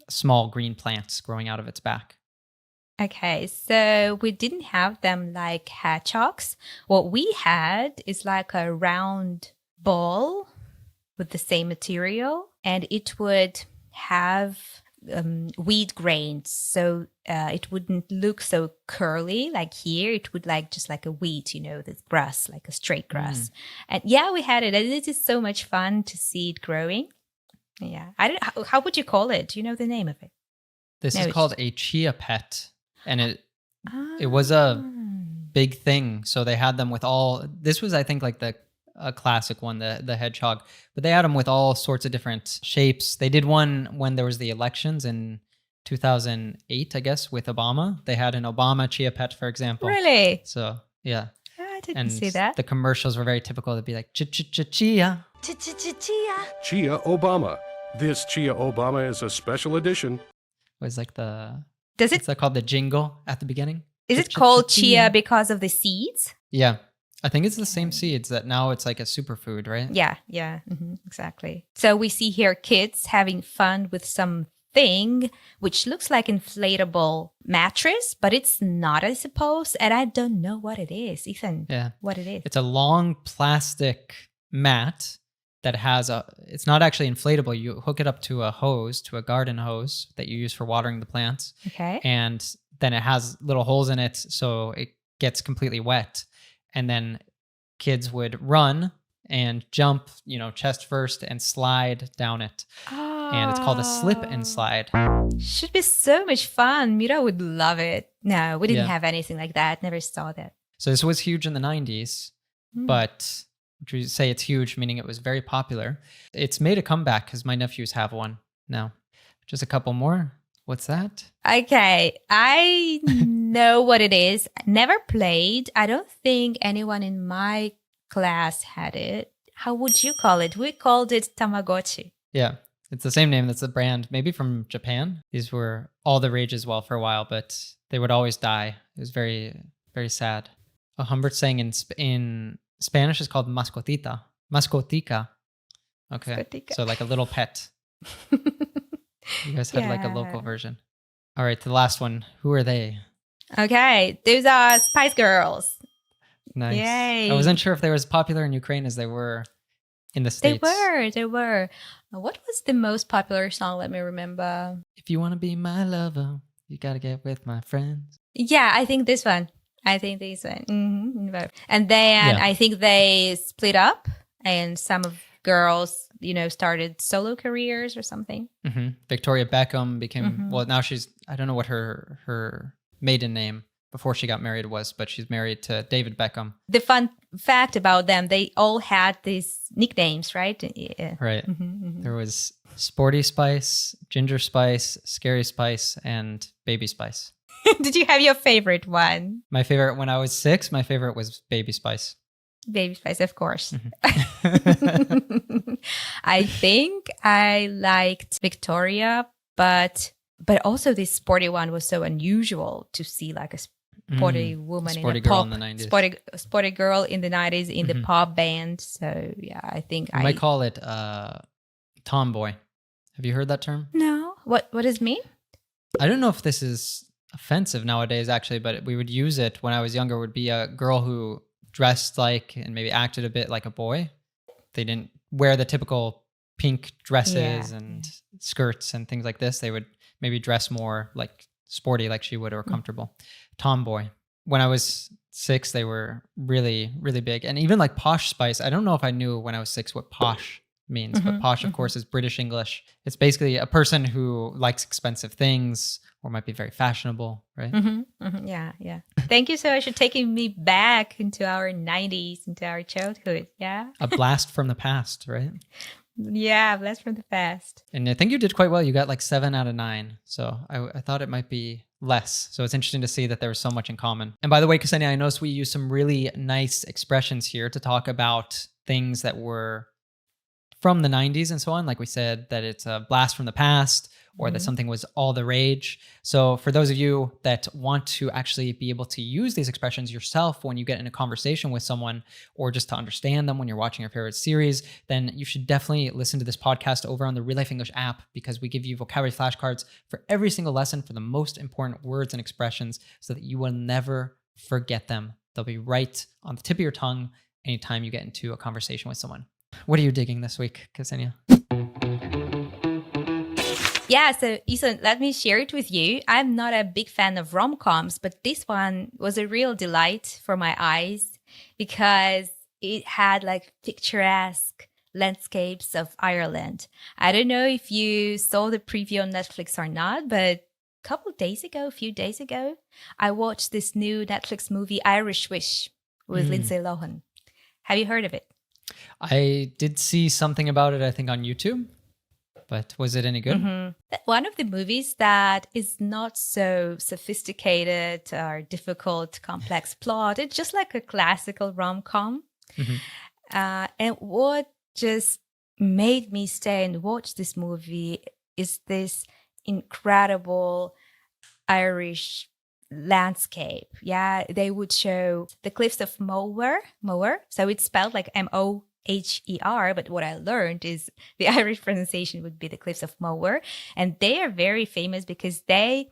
S1: small green plants growing out of its back.
S3: Okay, so we didn't have them like hedgehogs. What we had is like a round ball with the same material, and it would have wheat grains, so it wouldn't look so curly like here. It would just like a wheat, this grass, like a straight grass. And yeah, we had it, and it is so much fun to see it growing. Yeah, I don't. How would you call it? Do you know the name of it?
S1: This
S3: No,
S1: is
S3: it's-
S1: called a chia pet, and it was a big thing. So they had them with all. This was, I think, like a classic one, the hedgehog. But they had them with all sorts of different shapes. They did one when there was the elections in 2008, I guess, with Obama. They had an Obama chia pet, for example.
S3: Really?
S1: So yeah,
S3: I didn't
S1: and
S3: see that.
S1: the commercials were very typical. They'd be like chia.
S7: Chia Obama. This Chia Obama is a special edition.
S1: It was like
S3: Does it?
S1: It's called the jingle at the beginning.
S3: Is it called chia because of the seeds?
S1: Yeah. I think it's the same seeds that now it's like a superfood, right?
S3: Yeah, exactly. So we see here kids having fun with something which looks like inflatable mattress, but it's not, I suppose. And I don't know what it is, Ethan.
S1: Yeah.
S3: What it is.
S1: It's a long plastic mat that has it's not actually inflatable. You hook it up to a garden hose that you use for watering the plants.
S3: Okay.
S1: And then it has little holes in it so it gets completely wet. And then kids would run and jump, chest first and slide down it. And it's called a slip and slide.
S3: Should be so much fun. Mira would love it. No, we didn't
S1: Yeah.
S3: have anything like that. Never saw that.
S1: So this was huge in the 90s, but would you say it's huge, meaning it was very popular. It's made a comeback because my nephews have one now. Just a couple more. What's that?
S3: Okay, I know what it is. Never played. I don't think anyone in my class had it. How would you call it? We called it Tamagotchi.
S1: Yeah, it's the same name. That's the brand, maybe from Japan. These were all the rage as well for a while, but they would always die. It was very, very sad. A Humbert's saying in Spanish is called mascotita. Mascotica. Okay,
S3: Mascotica.
S1: so like a little pet. You guys had like a local
S3: Yeah.
S1: version. All right, the last one. Who are they?
S3: Okay, those are Spice Girls.
S1: Nice.
S3: Yay.
S1: I wasn't sure if they were as popular in Ukraine as they were in the
S3: They
S1: States.
S3: were. What was the most popular song? Let me remember.
S1: If you want to be my lover, you got to get with my friends.
S3: Yeah, I think this one. Mm-hmm. And then
S1: Yeah.
S3: I think they split up and some of girls, started solo careers or something.
S1: Victoria Beckham became, well, now she's, I don't know what her maiden name before she got married was, but she's married to David Beckham.
S3: The fun fact about them, they all had these nicknames, right? Yeah.
S1: Right. There was Sporty Spice, Ginger Spice, Scary Spice, and Baby Spice.
S3: Did you have your favorite one?
S1: My favorite, when I was 6, my favorite was Baby Spice.
S3: Baby Spice, of course. I think I liked Victoria, but also this sporty one was so unusual to see, like a sporty woman
S1: sporty
S3: in a
S1: girl
S3: pop,
S1: in the 90s.
S3: sporty girl in the 90s in the pop band. So yeah, I think
S1: You might call it tomboy. Have you heard that term?
S3: No. What does it mean?
S1: I don't know if this is offensive nowadays, actually, but we would use it when I was younger. Would be a girl who dressed like and maybe acted a bit like a boy. They didn't wear the typical pink dresses and skirts and things like this. They would maybe dress more like sporty, like she would, or comfortable. Tomboy. When I was 6, they were really, really big. And even like Posh Spice, I don't know if I knew when I was 6 what posh means, but posh, of course, is British English. It's basically a person who likes expensive things or might be very fashionable, right?
S3: Yeah. Thank you so much for taking me back into our 90s, into our childhood. Yeah.
S1: A blast from the past, right?
S3: Yeah, blast from the past.
S1: And I think you did quite well. You got like 7 out of 9. So I thought it might be less. So it's interesting to see that there was so much in common. And by the way, Ksenia, I noticed we used some really nice expressions here to talk about things that were from the 90s and so on. Like we said, that it's a blast from the past, or that something was all the rage. So for those of you that want to actually be able to use these expressions yourself when you get in a conversation with someone, or just to understand them when you're watching your favorite series, then you should definitely listen to this podcast over on the Real Life English app, because we give you vocabulary flashcards for every single lesson for the most important words and expressions so that you will never forget them. They'll be right on the tip of your tongue anytime you get into a conversation with someone. What are you digging this week, Ksenia?
S3: Yeah, so Ethan, let me share it with you. I'm not a big fan of rom-coms, but this one was a real delight for my eyes because it had like picturesque landscapes of Ireland. I don't know if you saw the preview on Netflix or not, but a few days ago, I watched this new Netflix movie, Irish Wish, with Lindsay Lohan. Have you heard of it?
S1: I did see something about it, I think, on YouTube. But was it any good?
S3: One of the movies that is not so sophisticated or difficult, complex plot. It's just like a classical rom-com. And what just made me stay and watch this movie is this incredible Irish landscape. Yeah, they would show the cliffs of Moher. So it's spelled like Moher, but what I learned is the Irish pronunciation would be the cliffs of Moher. And they are very famous because they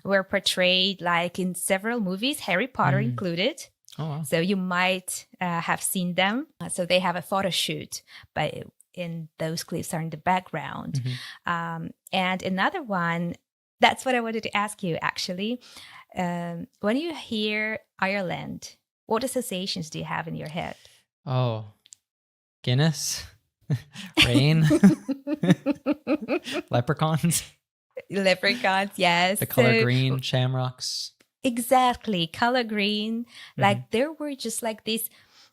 S3: were portrayed like in several movies, Harry Potter included.
S1: Oh, wow.
S3: So you might have seen them. So they have a photo shoot, but in those cliffs are in the background. And another one, that's what I wanted to ask you actually. When you hear Ireland, what associations do you have in your head?
S1: Oh, Guinness, rain, leprechauns,
S3: yes.
S1: the color green, shamrocks.
S3: Exactly, color green. Like there were just like these,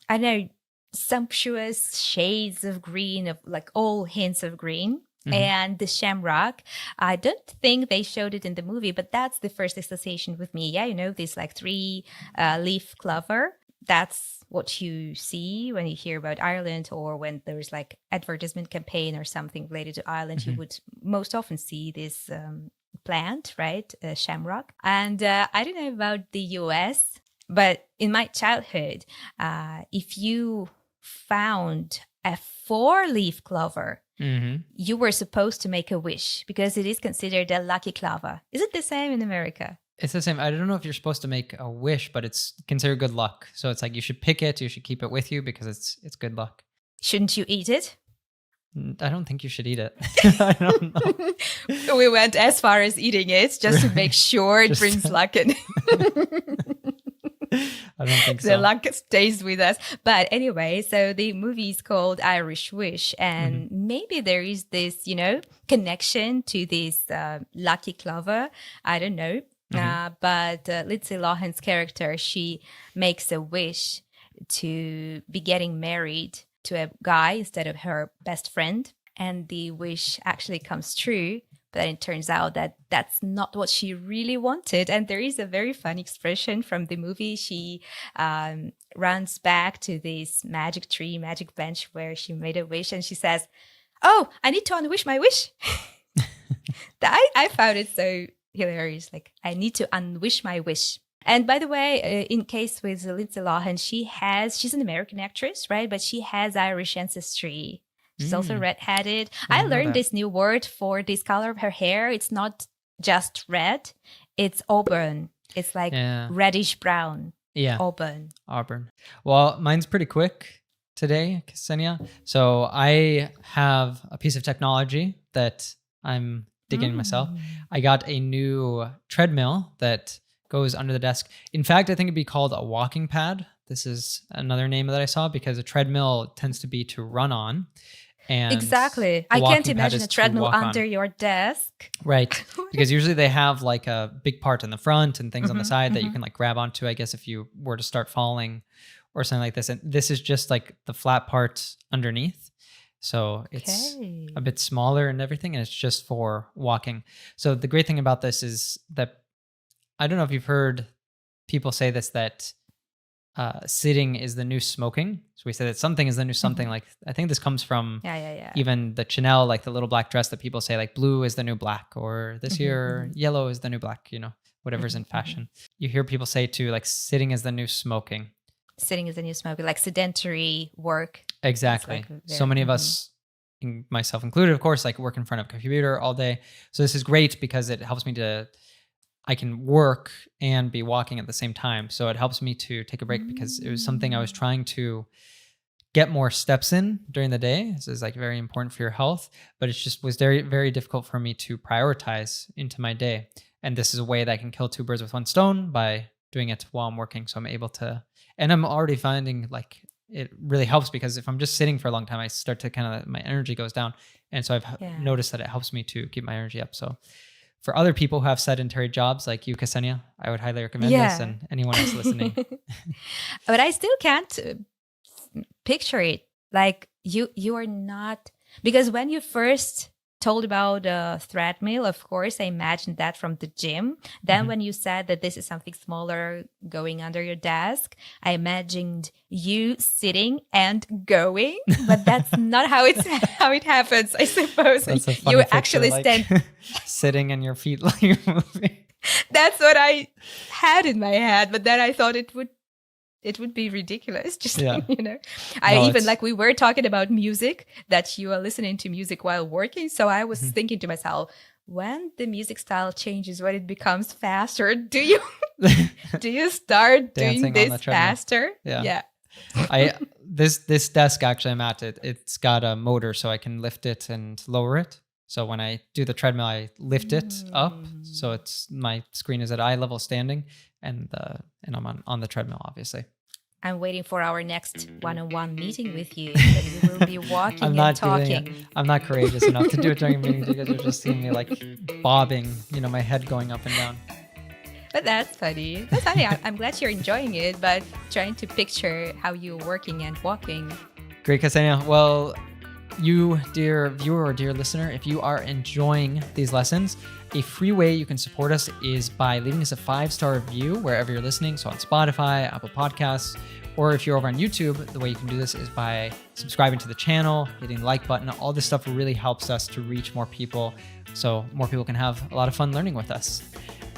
S3: I know, sumptuous shades of green, of like all hints of green. And the shamrock, I don't think they showed it in the movie, but that's the first association with me. Yeah, you know, this like 3-leaf clover. That's what you see when you hear about Ireland, or when there's like advertisement campaign or something related to Ireland, you would most often see this plant, right? Shamrock. And I don't know about the US, but in my childhood, if you found a 4-leaf clover, you were supposed to make a wish because it is considered a lucky clover. Is it the same in America?
S1: It's the same. I don't know if you're supposed to make a wish, but it's considered good luck. So it's like you should pick it, you should keep it with you because it's good luck.
S3: Shouldn't you eat it?
S1: I don't think you should eat it. I don't know.
S3: We went as far as eating it just to make sure it
S1: Just-
S3: brings luck in.
S1: I don't think so.
S3: The luck stays with us. But anyway, so the movie is called Irish Wish. And maybe there is this, connection to this lucky clover. I don't know. But Lindsay Lohan's character, she makes a wish to be getting married to a guy instead of her best friend. And the wish actually comes true. But it turns out that that's not what she really wanted. And there is a very funny expression from the movie. She runs back to this magic tree, magic bench where she made a wish. And she says, "Oh, I need to unwish my wish." I found it so hilarious. Like, I need to unwish my wish. And by the way, in case with Lindsay Lohan, she's an American actress, right? But she has Irish ancestry. She's also redheaded. I learned this new word for this color of her hair. It's not just red, it's auburn. It's like reddish brown.
S1: Yeah.
S3: Auburn.
S1: Well, mine's pretty quick today, Ksenia. So I have a piece of technology that I'm digging myself. I got a new treadmill that goes under the desk. In fact, I think it'd be called a walking pad. This is another name that I saw because a treadmill tends to be to run on. And
S3: exactly. I can't imagine a treadmill under your desk.
S1: Right. Because usually they have like a big part in the front and things on the side that you can like grab onto, I guess, if you were to start falling or something like this. And this is just like the flat part underneath. So it's a bit smaller and everything, and it's just for walking. So the great thing about this is that, I don't know if you've heard people say this, that sitting is the new smoking. So we say that something is the new something. Like, I think this comes from even the Chanel, like the little black dress that people say like blue is the new black, or this year yellow is the new black, whatever's in fashion. You hear people say too, like sitting is the new smoking.
S3: Sitting is the new smoking, like sedentary work.
S1: Exactly.
S3: Like
S1: So many of us, myself included, of course, like work in front of a computer all day. So this is great because it helps me I can work and be walking at the same time. So it helps me to take a break because it was something I was trying to get more steps in during the day. This is like very important for your health, but it just was very, very difficult for me to prioritize into my day. And this is a way that I can kill two birds with one stone by doing it while I'm working. So I'm able to, and I'm already finding like it really helps, because if I'm just sitting for a long time, I start to my energy goes down. And so I've noticed that it helps me to keep my energy up. So for other people who have sedentary jobs like you, Ksenia, I would highly recommend this, and anyone else listening.
S3: But I still can't picture it. Like you are not, because when you first told about a treadmill, of course, I imagined that from the gym. Then when you said that this is something smaller going under your desk, I imagined you sitting and going, but that's not how it happens, I suppose.
S1: That's a funny
S3: You
S1: picture,
S3: actually
S1: like,
S3: stand
S1: sitting and your feet like you're moving.
S3: That's what I had in my head, but then I thought it would be ridiculous. Just, like we were talking about music, that you are listening to music while working. So I was thinking to myself, when the music style changes, when it becomes faster, do you start doing this faster?
S1: Yeah. This desk actually I'm at, it's got a motor so I can lift it and lower it. So when I do the treadmill, I lift it up. So my screen is at eye level standing, and I'm on the treadmill, obviously.
S3: I'm waiting for our next one-on-one meeting with you. That we will be walking and talking.
S1: I'm not courageous enough to do it during a meeting, because you're just seeing me like bobbing, my head going up and down.
S3: But that's funny. That's funny. I'm glad you're enjoying it, but trying to picture how you're working and walking.
S1: Great, Ksenia. Well, you, dear viewer or dear listener, if you are enjoying these lessons, a free way you can support us is by leaving us a 5-star review wherever you're listening. So on Spotify, Apple Podcasts, or if you're over on YouTube, the way you can do this is by subscribing to the channel, hitting the like button. All this stuff really helps us to reach more people, so more people can have a lot of fun learning with us.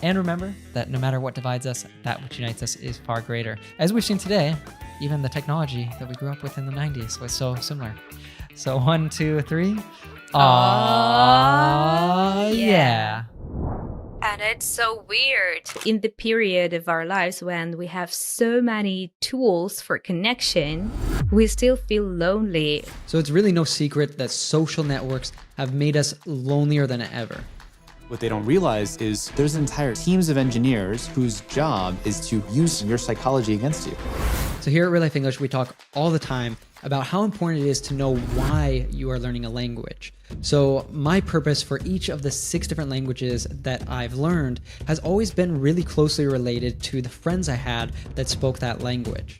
S1: And remember that no matter what divides us, that which unites us is far greater. As we've seen today, even the technology that we grew up with in the 90s was so similar. So 1, 2, 3. Aww, yeah.
S8: And
S3: that's so weird. In the period of our lives when we have so many tools for connection, we still feel lonely.
S1: So it's really no secret that social networks have made us lonelier than ever.
S8: What they don't realize is there's entire teams of engineers whose job is to use your psychology against you.
S1: So here at Real Life English, we talk all the time about how important it is to know why you are learning a language. So my purpose for each of the 6 different languages that I've learned has always been really closely related to the friends I had that spoke that language.